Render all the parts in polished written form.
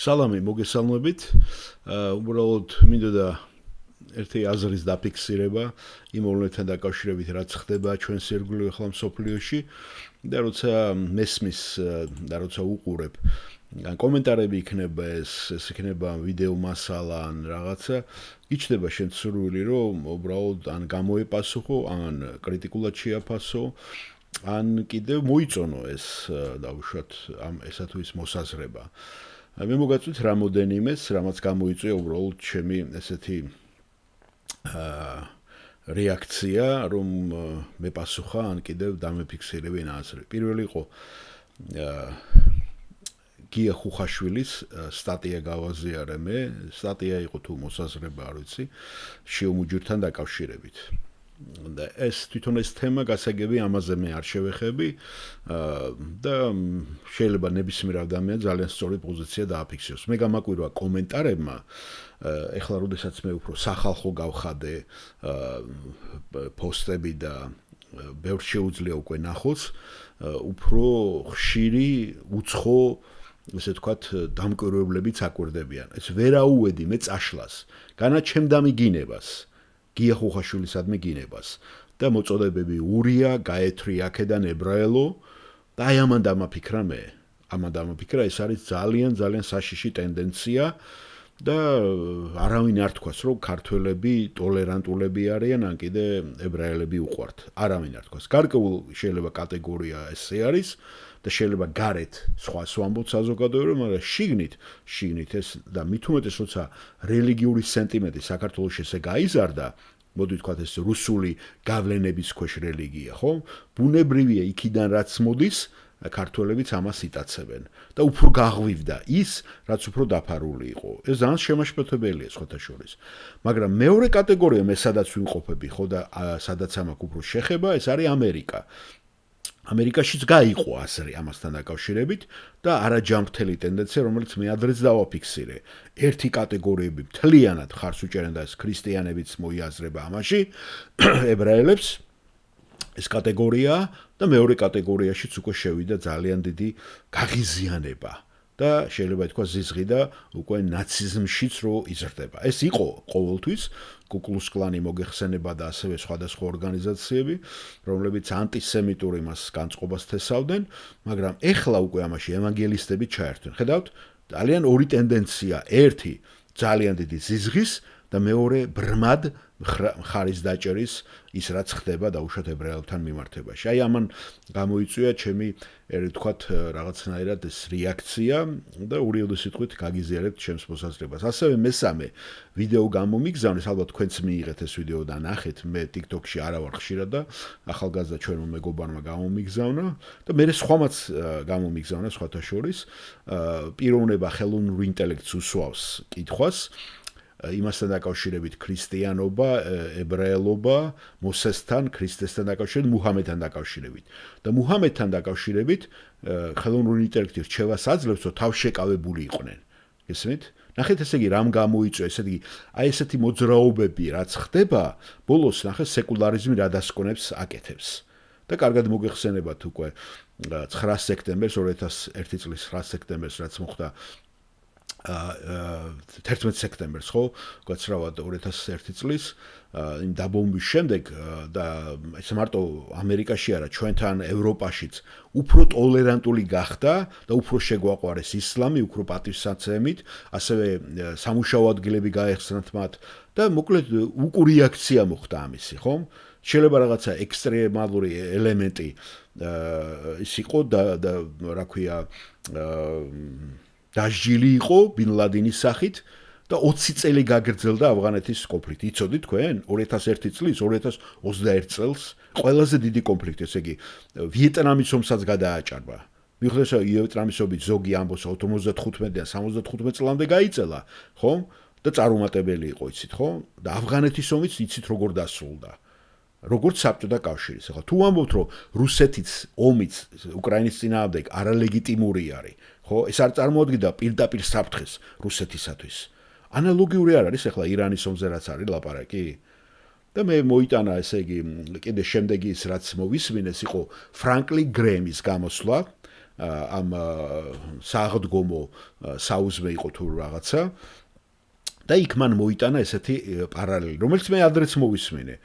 სალამი მოგესალმებით. უბრალოდ მინდოდა ერთი აზრის დაფიქსირება იმ მოვლენებთან დაკავშირებით, რაც ხდება ჩვენს ირგვლივ ახლა მსოფლიოში და როცა მესმის და როცა უყურებ ან კომენტარები იქნება ეს იქნება ვიდეო მასალა ან რაღაცა, იჩნდება შენ სურვილი, რომ უბრალოდ ან გამოეპასუხო, ან კრიტიკულად შეაფასო, ან კიდევ მოიწონო ეს დაუშვათ ამ ესა თუ ის მოსაზრება. მე მოგაწვით რამოდენიმეს, რამაც გამოიწვია უბრალოდ ჩემი ესეთი რეაქცია, რომ მეპასუხა, ან კიდევ დამეფიქსირებინ აზრი. პირველი იყო გია ხუხაშვილის სტატია გავაზიარე მე, სტატია იყო თუ მოსაზრება, არ ვიცი, შიომუჯირთან დაკავშირებით. და ეს თვითონ ეს თემა გასაგები ამაზე მე არ შევეხები და შეიძლება ნებისმიერ ადამიანს ძალიან სწორი პოზიცია დააფიქსიროს. მე გამაკვირვა კომენტარებმა, ეხლა როდესაც მე უფრო სახალხო გავხადე პოსტები და ბევრს შეუძლია უკვე ნახოს, უფრო ხშირი უცხო ესე ვთქვათ დამკვირვებლებიც აკვირდებიან. ეს ვერაუედი მე წაშლას, განაჩემ დამიგინებას. გია ხუხაშვილისადმი გინებას და მოწოდებები ურია, გაეთრი აქედან ებრაელო და აი ამან დამაფიქრა მე. ამან დამაფიქრა, ეს არის ძალიან საშიში ტენდენცია და არავინ არ თქვას, რომ ქართველები ტოლერანტულები არიან, ან კიდე ებრაელები უყვართ. არავინ არ თქვას. გარკვეულ შეიძლება კატეგორია ესე არის და შეიძლება გარეთ სხვა ვამბობთ საზოგადოებრივ, მაგრამ შიგნით ეს და მით უმეტეს როცა რელიგიური სენტიმენტი საქართველოში ესე გაიზარდა, მოდი ვთქვათ ეს რუსული გავლენების ქვეშ რელიგია, ხო? ბუნებრივია იქიდან რაც მოდის, ქართველებიც ამას იტაცებენ და უფრო გაღვივდა ის, რაც უფრო დაფარული იყო. ეს ძალიან შემაშფოთებელია სხვათა შორის. მაგრამ მეორე კატეგორია მე სადაც ვიმყოფები, ხო და სადაც ამაკ უფრო შეხება, ეს არის ამერიკა. ამერიკაშიც გაიყო აზრი ამასთან დაკავშირებით და არაჯანმრთელი ტენდენცია, რომელიც მე ადრეც დავაფიქსირე. ერთი კატეგორიები მთლიანად ხარს უჭერენ და ეს ქრისტიანებიც მოიაზრება ამაში, ებრაელებს ეს კატეგორია და მეორე კატეგორიაშიც უკვე შევიდა ძალიან დიდი გაღიზიანება და შეიძლება ითქვას ზიზღი და უკვე ნაციზმშიც რო იზრდება. ეს იყო ყოველთვის კუკლუს-კლანი მოგეხსენება და ასევე სხვადასხვა ორგანიზაციები, რომლებიც ანტისემიტურ იმას განწყობას თესავდნენ, მაგრამ ეხლა უკვე ამაში ევანგელისტები ჩაერთვენ. ხედავთ, ძალიან ორი ტენდენცია, ერთი ძალიან დიდი ზიზღის და მეორე ბრმად ხარის დაჭერის ის რაც ხდება დაუშვათ ებრაელებთან მიმართებაში. აი ამან გამოიწვია ჩემი ვთქვათ რაღაცნაირად ეს რეაქცია და ურიოდო სიტყვით გაგიზიარებთ ჩემს მოსაზრებას. ასევე მესამე ვიდეო გამომიგზავნეს, ალბათ თქვენც მიიღეთ ეს ვიდეო და ნახეთ, მე TikTok-ში არა ვარ ხშირად და ახალგაზრდა ჩვენმა მეგობარმა გამომიგზავნა და მე სხვამაც გამომიგზავნა სხვათა შორის პიროვნება ხელოვნურ ინტელექტს უსვავს კითხვას იმასთან დაკავშირებით ქრისტიანობა, ებრაელობა, მოსესთან, ქრისტესთან დაკავშირებით, მუჰამედთან დაკავშირებით. და მუჰამედთან დაკავშირებით ხელოვნური ინტელექტი რჩევას აძლევს, რომ თავშეკავებული იყვნენ. გესმით? ნახეთ ესე იგი რამ გამოიწვია, ესე იგი აი ესეთი მოძრაობები რაც ხდება, ბოლოს ნახეთ სეკულარიზმი რა დასკვნებს აკეთებს. და კარგად მოგეხსენებათ უკვე 9 სექტემბერს 2001 წლის 9 სექტემბერს რაც მოხდა 11 სექტემბერს, ხო, გაცრავად 2001 წლის იმ დაბომბვის შემდეგ და ეს მარტო ამერიკაში არა, ჩვენთან ევროპაშიც უფრო ტოლერანტული გახდა და უფრო შეგვაყვარეს ისლამი, უფრო პატივსაცემით, ასევე სამუშაო ადგილები გაეხსნათ მათ და მოკლედ უკუ რეაქცია მოხდა ამისი, ხო? შეიძლება რაღაცა ექსტრემალური ელემენტი ის იყო და რა ქვია დაჟილი იყო ბინ ლადინის სახით და 20 წელი გაგრძელდა ავღანეთის კონფლიქტი. იცოდით თქვენ 2001 წლის 2021 წელს ყველაზე დიდი კონფლიქტი, ესე იგი ვიეტნამის ომსაც გადააჭარბა. მიუხედავად ვიეტნამის ომი ზოგი ამბობს 55-დან 75 წლამდე გაიწელა, ხო? და წარუმატებელი იყო, იცით, ხო? და ავღანეთის ომიც იცით როგორ დასრულდა. როგორც საბჭოთა კავშირის. ახლა თუ ამბობთ, რომ რუსეთიც ომიც უკრაინის წინააღმდეგ არალეგიტიმური არის, ხო? ეს არ წარმოადგენდა პირდაპირ საფრთხეს რუსეთისათვის. ანალოგიური არ არის ახლა ირანის ომზე რაც არის ლაპარაკი? და მე მოიტანა ესე იგი კიდე შემდეგი ის რაც მოვისმინეს იყო ფრანკლინ გრეიმის გამოსვლა ამ სააღდგომო საუზმე იყო თუ რაღაცა და იქ მან მოიტანა ესეთი პარალელი, რომელიც მე ადრეც მოვისმინე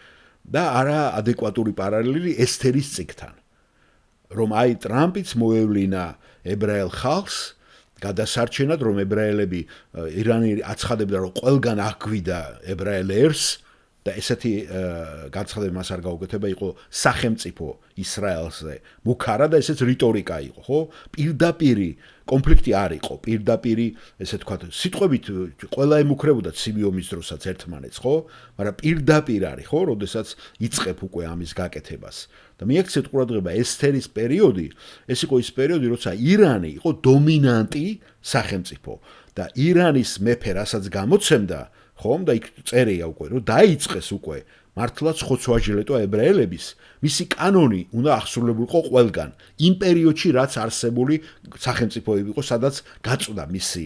და არა ადეკვატური პარალელი ესთერის წიგნთან, რომ აი ტრამპიც მოევლინა ებრაელ ხალხს გადასარჩენად, რომ ებრაელები ირანი აცხადებდა, რომ ყველგან აგვიდა ებრაელ ერს და ესეთი განცხადება მას არ გაუკეთება იყო სახელმწიფო ისრაელზე მუქარა და ესეც რიტორიკა იყო, ხო? პირდაპირი კონფლიქტი არ იყო, პირდაპირი, ესე თქვა, სიტყვებით ყველა ემუქრებოდა ცივი ომის დროსაც ერთმანეთს, ხო? მაგრამ პირდაპირ არის, ხო, როდესაც იწყებ უკვე ამის გაკეთებას. და მიაქცეთ ყურადღება ესთერის პერიოდი, ეს იყო ის პერიოდი, როცა ირანი იყო დომინანტი სახელმწიფო და ირანის მეფე რასაც გამოცემდა, ხომ და იქ წერია უკვე, რომ დაიწყეს უკვე მართლაც ხოცვა-ჟილეტო ებრაელების, მისი კანონი უნდა აღსრულებულიყო ყველგან. იმ პერიოდში რაც არსებული სახელმწიფოები იყო, სადაც გაწვდა მისი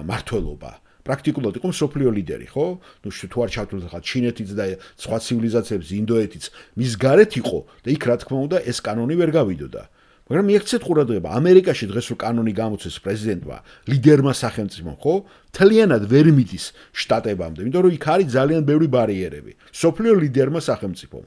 მართლობა. პრაქტიკულად იყო მსოფლიო ლიდერი, ხო? ნუ თუ არ ჩავთვლით ხა ჩინეთიც და სხვა ცივილიზაციების ინდოეთიც მის გარეთ იყო და იქ რა თქმა უნდა ეს კანონი ვერ გავიდოდა. მაგრამ მიექცეთ ყურადღება, ამერიკაში დღეს რო კანონი გამოცეს პრეზიდენტმა, ლიდერმა სახელმწიფომ, ხო? თლიანად ვერ მიდის შტატებამდე, იმიტომ რომ იქ არის ძალიან ბევრი ბარიერები. სოფლიო ლიდერმა სახელმწიფომ.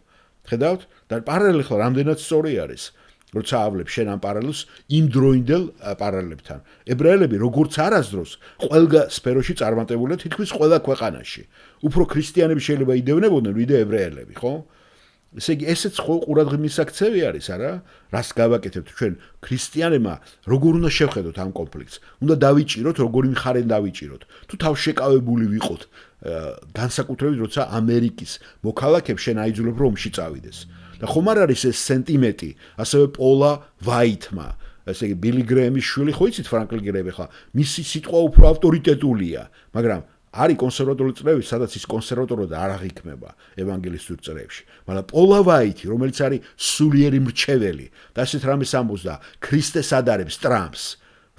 ხედავთ? და პარალელი ხო რამდენად სწორი არის. როცა ავლებ შენ ამ პარალელს იმ დროინდელ პარალელებთან. ებრაელები როგორც არასდროს ყველა სფეროში წარმატებულია თითქმის ყველა ქვეყანაში. უფრო ქრისტიანები შეიძლება იდევნებოდნენ ვიდრე ებრაელები, ხო? ესე იგი ესეც ხო ყურადღების მისაქცევი არის, არა? რას გავაკეთებთ ჩვენ ქრისტიანებმა, როგორ უნდა შევხედოთ ამ კონფლიქტს? უნდა დავიჭიროთ, როგორი მხარე დავიჭიროთ? თუ თავშეკავებული ვიყოთ, განსაკუთრებით როცა ამერიკის მოქალაქებს შენ აიძულებ რომ ომში წავიდეს. და ხომ არ არის ეს სენტიმენტი, ასევე პოლა ვაიტმა, ესე იგი ბილი გრეემის შვილი, ხო იცით ფრანკლინ გრეემი ხა, მისი სიტყვა უფრო ავტორიტეტულია, მაგრამ არის კონსერვატორული წრეები, სადაც ის კონსერვატორად არ აღიქმება ევანგელისტურ წრეებში. მაგრამ პოლა ვაიტი, რომელიც არის სულიერი მრჩეველი და ასეთ რამეს ამბობს და ქრისტეს ადარებს ტრამპს,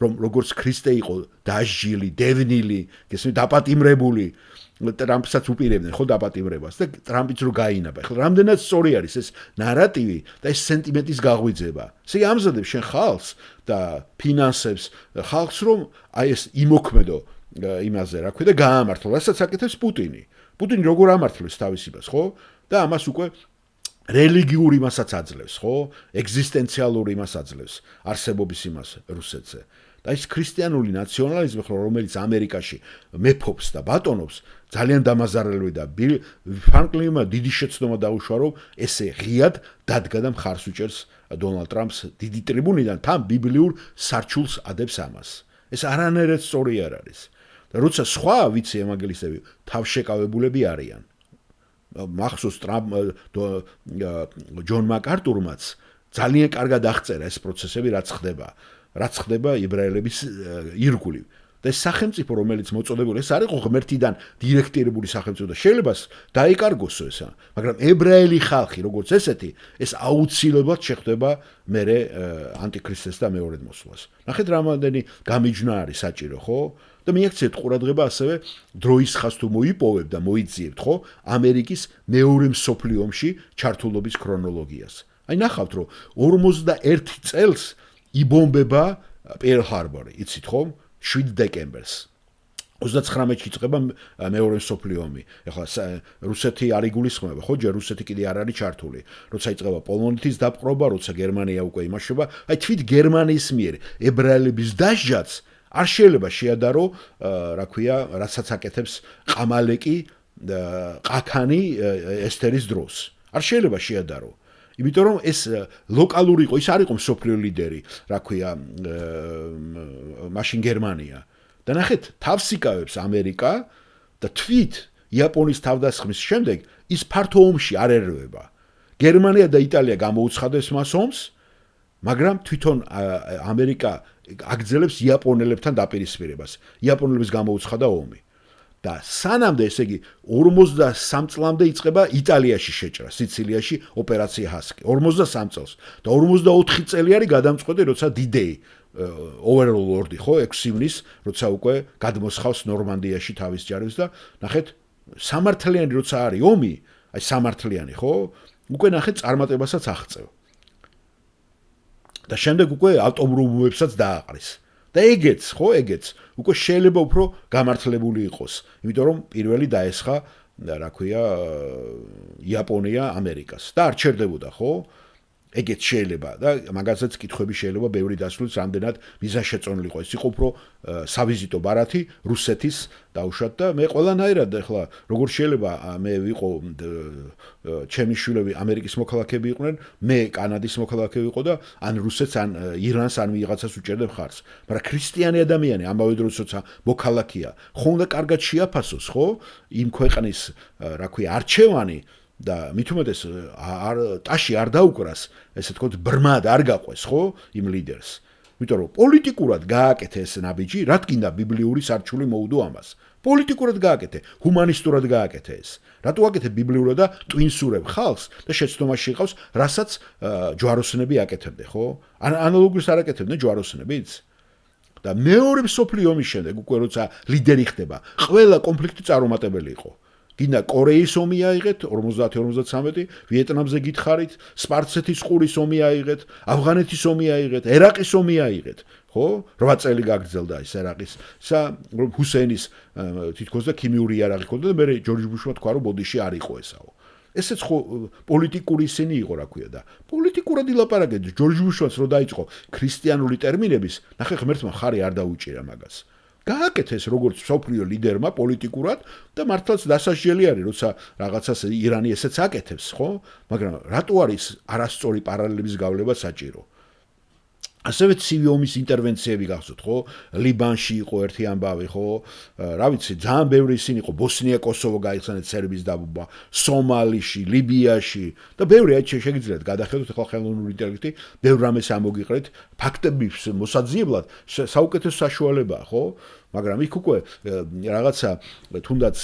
რომ როგორც ქრისტე იყო დასჯილი, დევნილი, გესმით, დაპატიმრებული, ტრამპსაც უპირებდნენ ხო დაპატიმრებას და ტრამპიც რო გაინაბა. ხო, რამდენად სწორი არის ეს ნარატივი და ეს სენტიმენტის გაღვიძება. ესე იგი ამზადებს შენ ხალხს და ფინანსებს ხალხს, რომ აი ეს იმოქმედო იმაზე, რა ქვია და გაამართლო, რასაც აკეთებს პუტინი. პუტინი როგორ ამართლებს თავისებას, ხო? და ამას უკვე რელიგიური იმასაც აძლევს, ხო? ეგზისტენციალური იმას აძლევს, არსებობის იმას რუსეთზე. და ის ქრისტიანული ნაციონალიზმი, რომელიც ამერიკაში მეფობს და ბატონობს, ძალიან დამაზარალებული და ფრანკლინმა დიდი შეცდომა დაუშვა, რომ ესე ღიად დადგა და მხარს უჭერს დონალდ ტრამპს დიდი ტრიბუნიდან, თან ბიბლიურ სარჩულს ადებს ამას. ეს არანაირად სწორი არ არის. და როცა სხვა ვიცი ევანგელისტები თავშეკავებულები არიან. მახსოვს ჯონ მაკარტურმაც ძალიან კარგად აღწერა ეს პროცესები რაც ხდება ებრაელების ირგვლივ. და ეს სახელმწიფო, რომელიც მოწოდებული, ეს არ იყო ღმერთიდან დირექტირებული სახელმწიფო და შეიძლება დაიკარგოსო ესა, მაგრამ ებრაელი ხალხი, როგორც ესეთი, ეს აუცილებლად შეხვდება მერე ანტიქრისტეს და მეორედ მოსვლას. ნახეთ რამოდენი გამიჯვნა არის საჭირო, ხო? და მიაქცეთ ყურადღება ასევე დროის ხას თუ მოიპოვებ და მოიძიებთ, ხო? ამერიკის მეორე მსოფლიო ომში ჩართულობის ქრონოლოგიას. აი ნახავთ, რომ 51 წელს იბომბება პერლ ჰარბორი, იცით ხო? 7 დეკემბერს. 39-ში იწყება მეორე მსოფლიო ომი. ეხლა რუსეთი არ იგულისხმება, ხო? ჯერ რუსეთი კიდე არ არის ჩართული. როცა იწყება პოლონეთის დაპყრობა, როცა გერმანია უკვე იმაშობა, აი თვით გერმანიის მიერ ებრაელების დასჯაც არ შეიძლება შეადარო, რა ქვია, რასაც აკეთებს ყამალეკი ყაქანი ესთერის დროს. არ შეიძლება შეადარო. იმიტომ რომ ეს ლოკალური იყო, ის არ იყო მსოფლიო ლიდერი, რა ქვია, მაშინ გერმანია. და ნახეთ, თავს იკავებს ამერიკა და თვით იაპონიის თავდასხმის შემდეგ ის ფართო ომში არ ერევება. გერმანია და იტალია გამოუცხადებს მას ომს, მაგრამ თვითონ ამერიკა აგრძელებს იაპონელებთან დაპირისპირებას. იაპონელების გამოუცხადა ომი. და სანამდე, ესე იგი, 53 წლამდე იწყება იტალიაში შეჭრა, სიცილიაში ოპერაცია ჰასკი. 53 წელს და 44 წელი არის გადამწყვეტი, როცა D-Day, overlord, ხო, 6 ივნის, როცა უკვე გადმოსხავს ნორმანდიაში თავის ჯარებს და ნახეთ, სამართლიანი როცა არის ომი, აი სამართლიანი, ხო? უკვე ნახეთ წარმატებასაც აღწევ. და შემდეგ უკვე ავტობრუნებებსაც დააყრის. და ეგეც, ხო, ეგეც უკვე შეიძლება უფრო გამართლებული იყოს, იმიტომ რომ პირველი დაესხა, რა ქვია, იაპონია ამერიკას და არ ჩერდებოდა, ხო? ეგეც შეიძლება და მაგასაც კითხვები შეიძლება ბევრი დასრულდეს, რამდენად მიზანშეწონილი იყო. ეს იყო უფრო სავიზიტო ბარათი რუსეთის დაუშვათ და მე ყველანაირად ახლა როგორ შეიძლება მე ვიყო ჩემი შვილები ამერიკის მოქალაქეები იყვნენ, მე კანადის მოქალაქე ვიყო და ან რუსეთს ან ირანს ან ვიღაცას უჭერდებ ხარს. მაგრამ ქრისტიანი ადამიანი ამავე დროს როცა მოქალაქეა, ხომ და კარგად შეაფასოს, ხო? იმ ქვეყნის, რა ქვია, არჩევანი და მით უმეტეს ტაში არ დაუკრას, ესე თქო, ბრმად არ გაყვეს, ხო, იმ ლიდერს. იმიტომ რომ პოლიტიკურად გააკეთე ეს ნაბიჯი, რა თქინდა ბიბლიური სარჩული მოუდო ამას. პოლიტიკურად გააკეთე, ჰუმანისტურად გააკეთე ეს. რატო აკეთე ბიბლიურად და ტვინსურებ ხალხს და შეცდომაში იყავს, რასაც ჯვაროსნები აკეთებდნენ, ხო? ანალოგიურს არ აკეთებდნენ ჯვაროსნებიც. და მეორე მსოფლიო ომის შემდეგ უკვე როცა ლიდერი ხდება, ყველა კონფლიქტი წარუმატებელი იყო. გინდა კორეის ომი აიღეთ 50-53, ვიეტნამზე გითხარით, სპარსეთის ყურის ომი აიღეთ, ავღანეთის ომი აიღეთ, ერაყის ომი აიღეთ, ხო? 8 წელი გაგრძელდა ეს ერაყის. ჰუსეინის თითქოს და ქიმიური იარაღი ჰქონდა და მე ჯორჯ ბუშმა თქვა რომ ბოდიში არ იყო ესაო. ესეც ხო პოლიტიკური ისინი იყო, რა ქვია და პოლიტიკურად ილაპარაკეთ ჯორჯ ბუშმაც რო დაიწყო ქრისტიანული ტერმინების, ნახე ღმერთმა ხარი არ დაუჭირა მაგას. გააკეთე ეს როგორც მსოფლიო ლიდერმა პოლიტიკურად და მართლაც დასასჯელი არის, როცა რაღაცას ირანი ესეც აკეთებს, ხო? მაგრამ რატო არის არასწორი პარალელების გავლება საჭირო? ასევე ცივი ომის ინტერვენციები გახსოვთ, ხო? ლიბანში იყო ერთი ამბავი, ხო? რა ვიცი, ძალიან ბევრი ისინი იყო, ბოსნია, კოსოვო გაიხსენეთ სერბიის დაბობა, სომალიში, ლიბიაში და ბევრი აი შეგიძლიათ გადახედოთ ახლა ხელოვნური ინტელექტი, ბევრ რამეს ამოგიყრეთ, ფაქტების მოსაძიებლად საუკეთესო საშუალებაა, ხო? მაგრამ იქ უკვე რაღაცა თუნდაც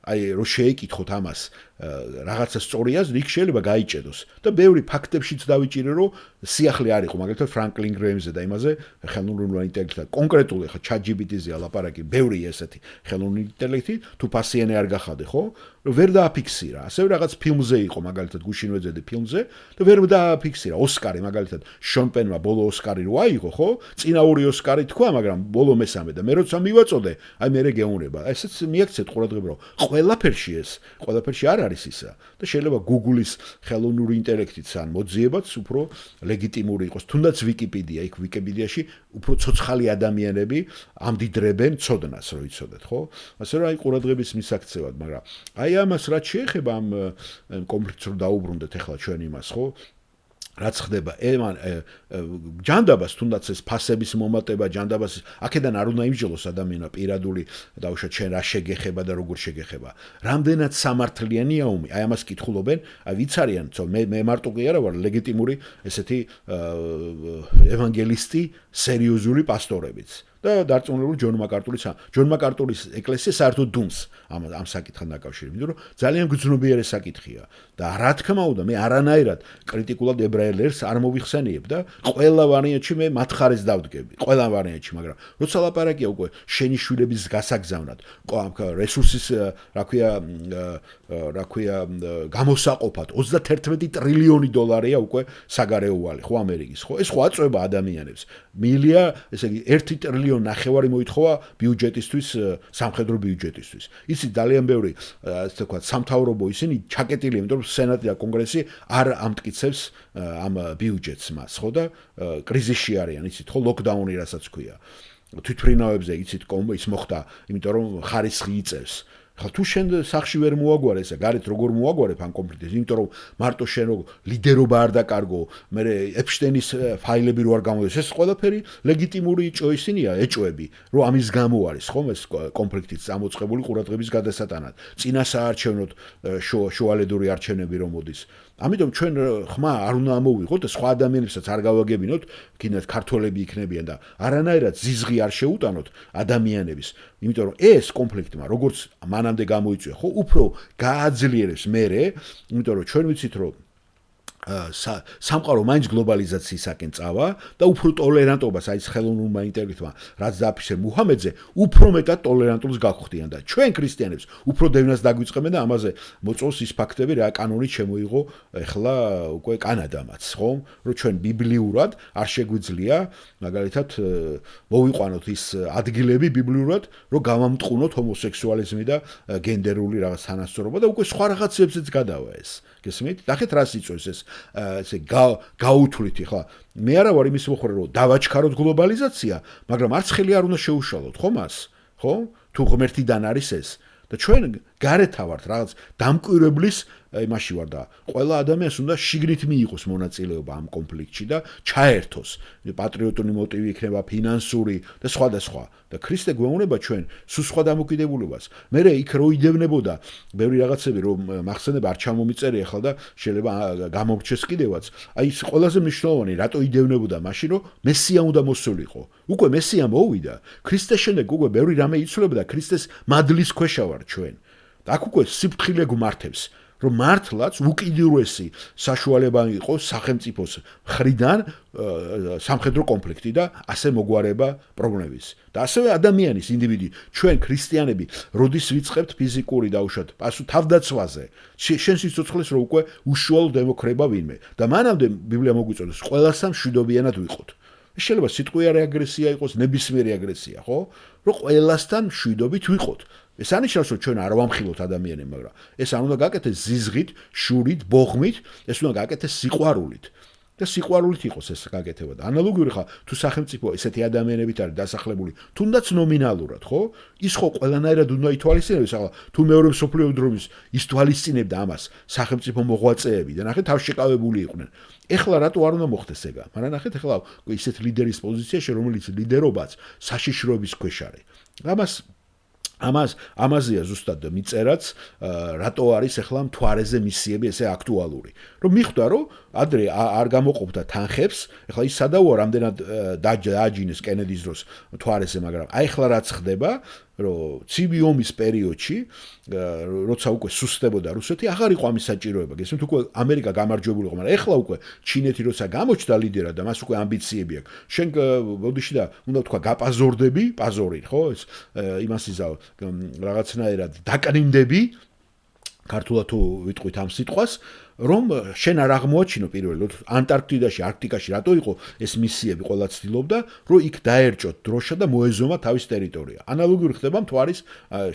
აი რო შეეკითხოთ ამას რაღაცა სწორი აზრი, იქ შეიძლება გაიჭედოს და ბევრი ფაქტებშიც დავიჭირო, რომ სიახლე არ იყო, მაგალითად ფრანკლინ გრეიმზე და იმაზე ხელოვნური ინტელექტი კონკრეტული ხა ChatGPT-ზე ლაპარაკი, ბევრი ესეთი ხელოვნური ინტელექტი, თუ ფასიანე არ გახადე, ხო? ვერ დააფიქსირა. ასევე რაღაც ფილმზე იყო, მაგალითად გუშინ ვეძებდი ფილმზე და ვერ დააფიქსირა. ოსკარი, მაგალითად შონ პენმა ბოლო ოსკარი რო აიღო, ხო? წინა ორი ოსკარი თქვა, მაგრამ ბოლო მესამე და მე როცა მივაწოდე, აი მე გეუბნება. ესეც მიაქცეთ ყურადღება, რომ ყველაფერში არ არის ისა და შეიძლება Google-ის ხელოვნური ინტელექტიც ან მოძიებაც უფრო ლეგიტიმური იყოს. თუნდაც ვიკიპედია, იქ ვიკიპედიაში უფრო ცოცხალი ადამიანები ამდიდრებენ ცოდნას, რო იცოდეთ, ხო? ასე რომ აი ყურადღების მისაქცევად, მაგრამ აი ამას რაც შეეხება ამ კონფლიქტს რო დაუბრუნდეთ ახლა ჩვენ იმას, ხო? რაც ხდება ჯანდაბას თუნდაც ეს ფასების მომატება ჯანდაბას აქედან არ უნდა იმსჯელოს ადამიანმა პირადული დაუშვათ შენ რა შეგეხება და როგორ შეგეხება რამდენად სამართლიანია ომი აი ამას კითხულობენ აი ვიც არიან მე მარტო კი არა ვარ ლეგიტიმური ესეთი ევანგელისტი სერიოზული პასტორებიც და დარწმუნებული ჯონ მაკარტურის ეკლესია საერთოდ დუმს ამ საკითხთან დაკავშირებით, იმიტომ რომ ძალიან გრძნობიარე საკითხია და რა თქმა უნდა მე არანაირად კრიტიკულად ებრაელებს არ მოვიხსენიებ და ყველა ვარიანტში მე მათ ხარეს დავდგები, ყველა ვარიანტში, მაგრამ როცა ლაპარაკია უკვე შენი შვილების გასაგზავნად, რესურსის, რა ქვია, გამოსაყოფად 31 ტრილიონი დოლარია უკვე საგარეო ვალი, ხო ამერიკის, ხო? ეს ხო აწვება ადამიანებს. მილია, ესე იგი 1 ტრილიონი ნახევარი მოითხოვა ბიუჯეტისთვის, სამხედრო ბიუჯეტისთვის. იცით ძალიან ბევრი, ასე ვთქვათ, სამთავრობო ისინი ჩაკეტილია, იმიტომ რომ სენატი და კონგრესი არ ამტკიცებს ამ ბიუჯეტს მას, ხო და კრიზისში არიან, იცით, ხო, ლოკდაუნი რასაც ქვია. თვითმფრინავებზე იცით, ის მოხდა, იმიტომ რომ ხარისხი იწევს. ხა თუ შენ სახში ვერ მოაგვარე ესა, გარეთ როგორ მოაგვარებ ამ კონფლიქტს, იმიტომ რომ მარტო შენ ლიდერობა არ დაკარგო, მე ეპშტეინის ფაილები რო არ გამოდის, ეს ყველაფერი ლეგიტიმური ისინია, ეჭვები, რომ ამის გამო არის, ხომ ეს კონფლიქტიც წამოწყებული ყურადღების გადასატანად. წინა საარჩევნოდ შუალედური არჩევნები რომ მოდის. ამიტომ ჩვენ ხმა არ უნდა ამოვიღოთ და სხვა ადამიანებსაც არ გავაგებინოთ, კიდევ ქართველები იქნებიან და არანაირად ზიზღი არ შეუტანოთ ადამიანების, იმიტომ რომ ეს კონფლიქტმა როგორც მანამდე გამოიწვია, ხო, უფრო გააძლიერებს მერე, იმიტომ რომ ჩვენ ვიცით რომ სამყარო მაინც გლობალიზაციისაკენ წავა და უფრო ტოლერანტობას აი ხელოვნურმა ინტელექტმა რაც დააფიქსირა მუჰამედზე უფრო მეტად ტოლერანტულს გაგვხდიან და ჩვენ ქრისტიანებს უფრო დევნას დაგვიწყებენ და ამაზე მოწოვს ის ფაქტები რა კანონით შემოიღო ახლა უკვე კანადამაც ხო რომ ჩვენ ბიბლიურად არ შეგვიძლია მაგალითად მოვიყვანოთ ის ადგილები ბიბლიურად რომ გამამტყუნოთ ჰომოსექსუალიზმი და გენდერული რაღაც თანასწორობა და უკვე სხვა რაღაცებზეც გადავა ეს გესმით? ნახეთ რას იწვევს ეს ესე გაუთვლითი ხა მე არა ვარ იმის მოხარე რომ დავაჩქაროთ გლობალიზაცია მაგრამ არც ხელი არ უნდა შეუშალოთ ხო მას ხო თუ ღმერთიდან არის ეს და ჩვენ გარეთა ვართ რაღაც დამკვირვებლის იმაში ვარ და ყველა ადამიანს უნდა შიგნით მიიღოს მონაწილეობა ამ კონფლიქტში და ჩაერთოს პატრიოტული მოტივი იქნება ფინანსური და სხვადასხვა და ქრისტე გვეუბნება ჩვენ სულ სხვა დამოკიდებულებას მე იქ რო იდევნებოდა ბევრი რაღაცები რომ მახსენდება არ ჩამომიწერია ახლა და შეიძლება გამომრჩეს კიდევაც აი ის ყველაზე მნიშვნელოვანი რატო იდევნებოდა მაშინ რომ მესია უნდა მოსულიყო უკვე მესია მოვიდა ქრისტეს შემდეგ უკვე ბევრი რამე იცვლებოდა ქრისტეს მადლის ქვეშ ვარ ჩვენ და აქ უკვე სიფრთხილე გვმართებს რომ მართლაც უკიდურესი საშუალება იყოს სახელმწიფოს მხრიდან სამხედრო კონფლიქტი და ასე მოგვარება პრობლემების და ასევე ადამიანის ინდივიდი ჩვენ ქრისტიანები როდის ვიწყებთ ფიზიკური დაუშვათ პასუხ თავდაცვაზე შენ სიცოცხლეს რო უკვე უშუალო დემოკრება ვინმე და მანამდე ბიბლია მოგვიწოდებს ყველასთან მშვიდობიანად ვიყოთ შეიძლება სიტყვიერი აგრესია იყოს ნებისმიერი აგრესია ხო რომ ყველასთან მშვიდობით ვიყოთ ეს ანიშნავს რომ ჩვენ არ ვამხილოთ ადამიანებს მაგრამ ეს არ უნდა გაკეთდეს ზიზღით შურით ბოღმით ეს უნდა გაკეთდეს სიყვარულით და სიყვარულით იყოს ეს გაკეთება და ანალოგიური ხა თუ სახელმწიფო ესეთი ადამიანებით არის დასახლებული თუნდაც ნომინალურად ხო ის ხო ყველანაირად უნდა ითვალისწინებს ახლა თუ მეორე მსოფლიო ომის ის თვალისწინებდა ამას სახელმწიფო მოღვაწეები და ნახეთ თავშეკავებული იყვნენ ეხლა რატო არ უნდა მოხდეს ეგა მაგრამ ნახეთ ეხლა ისეთ ლიდერის პოზიციაში რომელიც ლიდერობაც საშიშროების ქვეშ არის ამაზეა ზუსტად მიწერაც რატო არის ახლა მთვარეზე მისიები ესე აქტუალური რომ მიხვდა რომ ადრე არ გამოყოფდა თანხებს ახლა ის სადავოა რამდენად დააჯინეს კენედის დროს მთვარეზე მაგრამ აი ახლა რაც ხდება რომ ცივი ომის პერიოდში როცა უკვე სუსტებოდა რუსეთი აღარ იყო ამის საჭიროება გესმით უკვე ამერიკა გამარჯვებული იყო მაგრამ ეხლა უკვე ჩინეთი როცა გამოჩნდა ლიდერად და მას უკვე ამბიციები აქვს შენ ბოდიში და უნდა თქვა გაპაზორდები პაზორი ხო ეს იმას იზავ რაღაცნაირად დაკნინდები ქართულად თუ ვიტყვით ამ სიტყვას რომ შენ არ აღმოაჩინო პირველად ანტარქტიდაში არქტიკაში რატო იყო ეს მისიები ყველა ცდილობდა რომ იქ დაერჭოთ დროშა და მოეზომა თავის ტერიტორია ანალოგიური ხდება მთვარის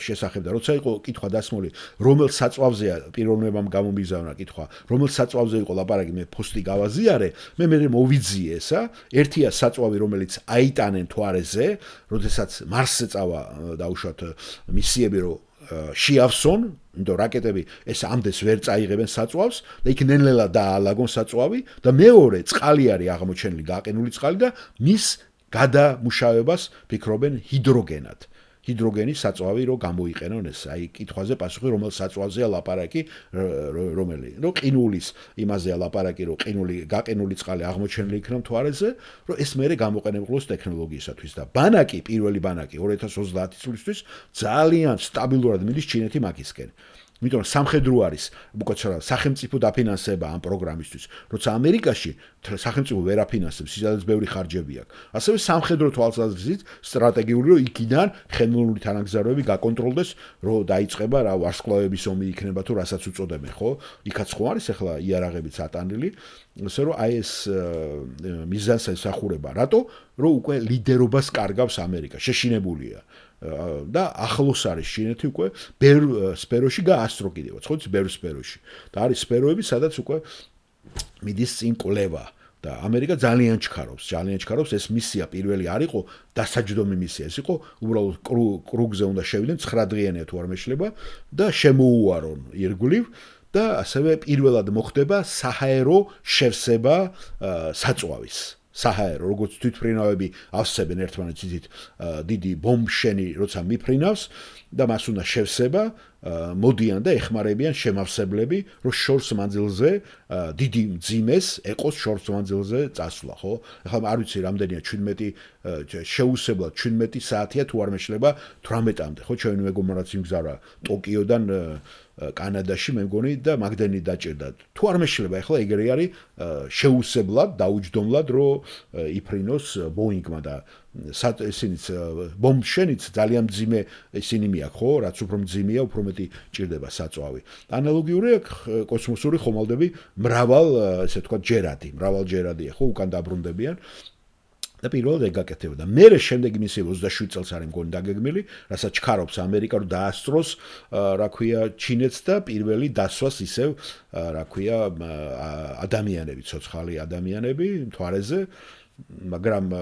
შესახებ და როცა იყო კითხვა დასმული რომელ საწვავზეა პიროვნებამ გამომიგზავნა კითხვა რომელ საწვავზე იყო ლაპარაკი მე ფოსტი გავაზიარე მე მოვიძიე ესა ერთია საწვავი რომელიც აიტანენ მთვარეზე როდესაც მარსზე წავა დაუშვათ მისიები რომ შეავსონ იმიტომ რაკეტები ეს ამდენს ვერ წაიღებენ საწვავს და იქ ნელ-ნელა დაალაგონ საწვავი და მეორე წყალი არის აღმოჩენილი გაყინული წყალი და მის გადამუშავებას ფიქრობენ ჰიდროგენად ჰიდროგენის საწვავი რომ გამოიყენონ ეს აი კითხვაზე პასუხი რომელ საწვავზეა ლაპარაკი რომელი რომ ყინულის იმაზეა ლაპარაკი რომ გაყინული წყალი აღმოჩენილი იქნება მთვარეზე რომ ეს მეორე გამოყენებულოს ტექნოლოგიისათვის და ბანაკი პირველი ბანაკი 2030 წლისთვის ძალიან სტაბილურად მიდის ჩინეთი მაგისკენ იმიტომ სამხედრო არის უკაცრავად სახელმწიფო დაფინანსება ამ პროგრამისთვის როცა ამერიკაში სახელმწიფო ვერ აფინანსებს ისედაც ბევრი ხარჯები აქვს ასევე სამხედრო თვალსაზრისით სტრატეგიული რომ იქიდან ხელოვნური თანაგზავრები გაკონტროლდეს რომ დაიწყება რა ვარსკვლავების ომი იქნება თუ რასაც უწოდებენ ხო იქაც ხო არის ახლა იარაღებიც ატანილი ასე რომ აი ეს მიზანს ესახურება რატო რომ უკვე ლიდერობას კარგავს ამერიკა შეშინებულია და ახლოს არის ჩინეთი უკვე ბევრ სფეროში გაასწრო კიდევაც ხო ბევრ სფეროში და არის სფეროები სადაც უკვე მიდის წინ კვლევა და ამერიკა ძალიან ჩქარობს ეს მისია პირველი არ იყო დასაჯდომი მისია ეს იყო უბრალოდ კრუგზე უნდა შევიდნენ 9 დღიანია თუ არ მეშლება და შემოუარონ ირგვლივ და ასევე პირველად მოხდება საჰაერო შევსება საწვავის საჰაერო როგორც თვითმფრინავები ავსებენ ერთმანეთს დიდი ბომბშენი როცა მიფრინავს და მას უნდა შევსება მოდიან და ეხმარებიან შემავსებლები, რომ შორს მანძილზე დიდი მძიმეს ეყოს შორს მანძილზე წასვლა, ხო? ახლა არ ვიცი რამდენია 17 შეუსებლად 17 საათია თუ არ მეშლება 18-მდე, ხო? ჩვენი მეგობრაც იმგზავრა ტოკიოდან კანადაში მე მგონი და მაგდენი დაჭირდა. თუ არ მეშლება, ახლა ეგრე არის შეუსებლად დაუჯდომლად, რომ იფრინოს ბოინგმა და ესენიც ბომბშენიც ძალიან მძიმე ისინი მიაქვს, ხო? რაც უფრო მძიმეა, უფრო მეტი ჭირდება საწვავი. ანალოგიურია კოსმოსური ხომალდები მრავალ, ესე ვთქვათ, მრავალჯერადია, ხო? უკან დაბრუნდებიან. და პირველად ეგ გაკეთებოდა. მერე შემდეგი მისი 27 წელს არის მგონი დაგეგმილი, რასაც ჩქარობს ამერიკა რომ დაასწროს, რა ქვია, ჩინეთს და პირველი დასვას ისევ, რა ქვია, ადამიანები, ცოცხალი ადამიანები მთვარეზე, მაგრამ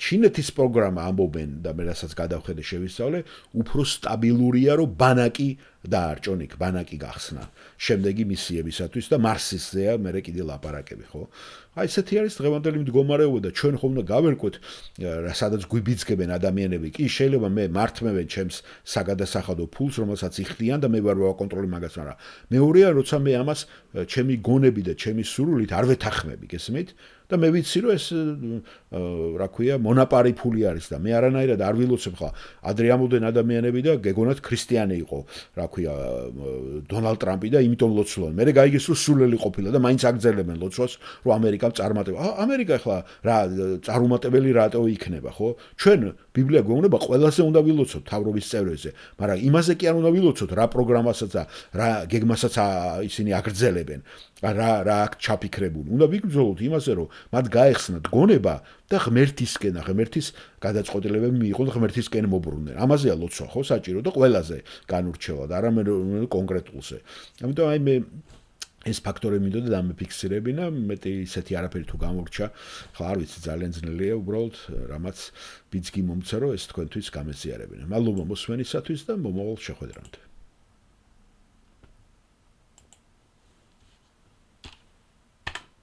ჩინეთის პროგრამა ამბობენ და მე რასაც გადავხედე შევისწავლე, უფრო სტაბილურია, რომ ბანაკი დაარჭონ იქ, ბანაკი გახსნა. შემდეგი მისიებისათვის და მარსისზეა მე კიდე ლაპარაკები, ხო? აი ესეთი არის დღევანდელი მდგომარეობა და ჩვენ ხომ უნდა გავერკვეთ, სადაც გვიბიძგებენ ადამიანები, კი შეიძლება მე მართმევენ ჩემს საგადასახადო ფულს, რომელსაც იხდიან და მე ვარ ვაკონტროლე მაგას, მაგრამ მეორეა, როცა მე ამას ჩემი გონები და ჩემი სურვილით არ ვეთანხმები, გესმით? და მე ვიცი რომ ეს რა ქვია მონაპარი ფული არის და მე არანაირად არ ვილოცებ ხა ადრე ამოდენ ადამიანები და გეგონათ ქრისტიანი იყო რა ქვია დონალდ ტრამპი და იმიტომ ლოცულობენ მე გაიგეს რომ სულელი ყოფილა და მაინც აგრძელებენ ლოცვას რომ ამერიკამ წარმატება ამერიკა ხა რა წარუმატებელი რატო იქნება ხო ჩვენ ბიბლია გვეუბნება ყველაზე უნდა ვილოცოთ თავრობის წევრებზე მაგრამ იმაზე კი არ უნდა ვილოცოთ რა პროგრამასაც და რა გეგმასაც ისინი აგრძელებენ რა აქ ჩაფიქრებული უნდა ვიგრძელოთ იმაზე რომ მათ გაეხსნათ გონება და ღმერთისკენ ღმერთის გადაწყვეტილებები მიიღონ ღმერთისკენ მობრუნდნენ ამაზეა ლოცვა ხო საჭირო და ყველაზე განურჩევა და არა კონკრეტულზე ამიტომ აი მე ეს ფაქტორები მინდოდა დამიფიქსირებინა მეტი ისეთი არაფერი თუ გამორჩა ხა არ ვიცი ძალიან ძნელია უბრალოდ რამაც ბიძგი მომცა რომ ეს თქვენთვის გამეზიარებინა მადლობა მოსმენისათვის და მომავალ შეხვედრამდე